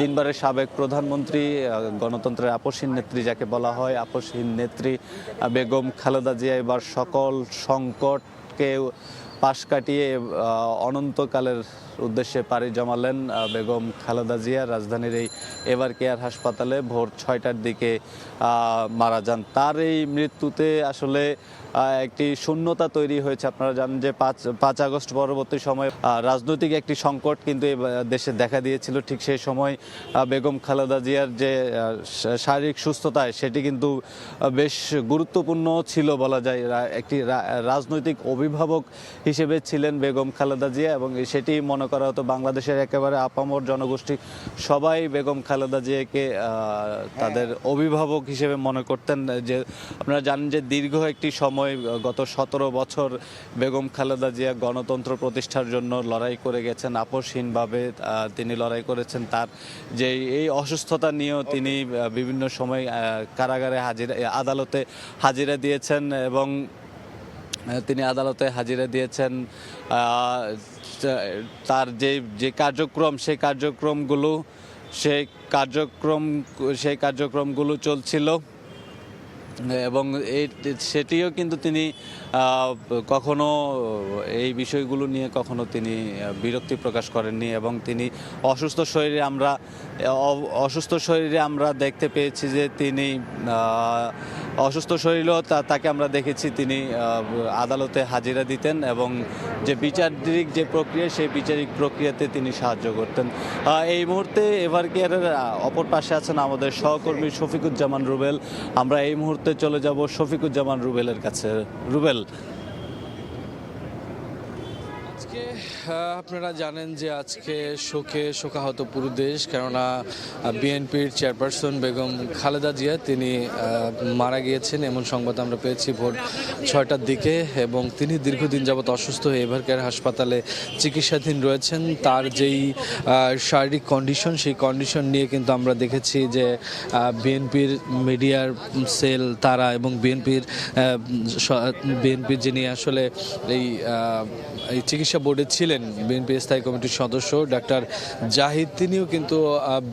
তিনবারের সাবেক প্রধানমন্ত্রী, গণতন্ত্রের আপসহীন নেত্রী যাকে বলা হয়, আপসহীন নেত্রী বেগম খালেদা জিয়া এবার সকল সংকটকে পাশ কাটিয়ে অনন্তকালের উদ্দেশ্যে পাড়ি জমালেন। বেগম খালেদা জিয়া রাজধানীর এই এভার কেয়ার হাসপাতালে ভোর 6টার দিকে মারা যান। তার এই মৃত্যুতে আসলে একটি শূন্যতা তৈরি হয়েছে। আপনারা জানেন যে 5 আগস্ট পরবর্তী সময়ে রাজনৈতিক একটি সংকট কিন্তু দেশে দেখা দিয়েছিল। ঠিক সেই সময় বেগম খালেদা জিয়ার যে শারীরিক সুস্থতায় সেটি কিন্তু বেশ গুরুত্বপূর্ণ ছিল বলা যায়। একটি রাজনৈতিক অভিভাবক হিসেবে ছিলেন বেগম খালেদা জিয়া, এবং সেটি মনে করা হতো বাংলাদেশের একেবারে আপামর জনগোষ্ঠী সবাই বেগম খালেদা জিয়াকে তাদের অভিভাবক হিসেবে মনে করতেন। যে আপনারা জানেন যে দীর্ঘ একটি সময়, গত 17 বছর বেগম খালেদা জিয়া গণতন্ত্র প্রতিষ্ঠার জন্য লড়াই করে গেছেন। আপসহীনভাবে তিনি লড়াই করেছেন। তার যে এই অসুস্থতা নিয়েও তিনি বিভিন্ন সময় কারাগারে আদালতে হাজিরা দিয়েছেন, এবং তিনি আদালতে হাজিরা দিয়েছেন। তার যে কার্যক্রম, সেই কার্যক্রমগুলো চলছিল, এবং সেটিও কিন্তু তিনি কখনো এই বিষয়গুলো নিয়ে কখনো তিনি বিরক্তি প্রকাশ করেননি। এবং তিনি অসুস্থ শরীরে আমরা দেখতে পেয়েছি যে তিনি অসুস্থ শরীরেও তাকে আমরা দেখেছি তিনি আদালতে হাজিরা দিতেন, এবং যে বিচারিক যে প্রক্রিয়া, সেই বিচারিক প্রক্রিয়াতে তিনি সাহায্য করতেন। এই মুহূর্তে এভার কেয়ারের অপর পাশে আছেন আমাদের সহকর্মী শফিকুজ্জামান রুবেল। আমরা এই মুহূর্তে চলে যাব শফিকুজ্জামান রুবেলের কাছে। রুবেল, আজকে আপনারা জানেন যে আজকে শোকাহত পুরো দেশ, কেননা বিএনপির চেয়ারপারসন বেগম খালেদা জিয়া তিনি মারা গিয়েছেন এমন সংবাদ আমরা পেয়েছি ভোর 6টার দিকে, এবং তিনি দীর্ঘদিন যাবৎ অসুস্থ হয়ে এভার কেয়ার হাসপাতালে চিকিৎসাধীন রয়েছেন। তার যেই শারীরিক কন্ডিশন, সেই কন্ডিশন নিয়ে কিন্তু আমরা দেখেছি যে বিএনপির মিডিয়ার সেল তারা এবং বিএনপির যিনি আসলে এই চিকিৎসা বোর্ডে ছিলেন, বিএনপি স্থায়ী কমিটির সদস্য ডাক্তার জাহিদ, তিনিও কিন্তু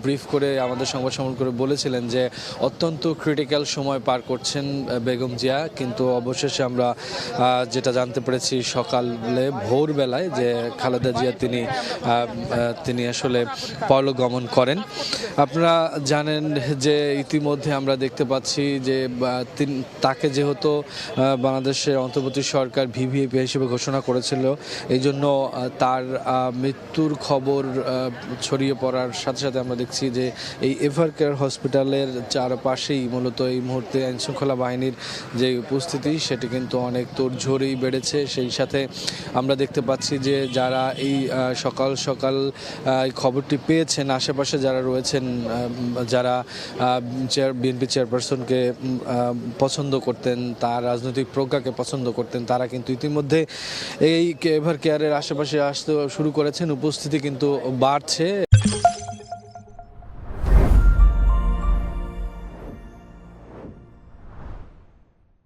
ব্রিফ করে আমাদের সংবাদ সম্মেলন করে বলেছিলেন যে অত্যন্ত ক্রিটিক্যাল সময় পার করছেন বেগম জিয়া। কিন্তু অবশেষে আমরা যেটা জানতে পেরেছি সকালে ভোরবেলায় যে খালেদা জিয়া তিনি আসলে পরলোকগমন করেন। আপনারা জানেন যে ইতিমধ্যে আমরা দেখতে পাচ্ছি যে তাকে যেহেতু বাংলাদেশের অন্তর্বর্তী সরকার ভিভিআইপি হিসেবে ঘোষণা করেছিল, এই জন্য তার মৃত্যুর খবর ছড়িয়ে পড়ার সাথে সাথে আমরা দেখছি যে এই এভার কেয়ার হসপিটালের চারপাশেই মূলত এই মুহূর্তে আইনশৃঙ্খলা বাহিনীর যে উপস্থিতি সেটি কিন্তু অনেক তোড়জোড়েই বেড়েছে। সেই সাথে আমরা দেখতে পাচ্ছি যে যারা এই সকাল সকাল এই খবরটি পেয়েছেন, আশেপাশে যারা রয়েছেন, যারা বিএনপি চেয়ারপারসনকে পছন্দ করতেন, তার রাজনৈতিক প্রজ্ঞাকে পছন্দ করতেন, তারা কিন্তু ইতিমধ্যে এই এভার কেয়ারের আশেপাশে আসতে শুরু করেছেন। উপস্থিতি কিন্তু বাড়ছে।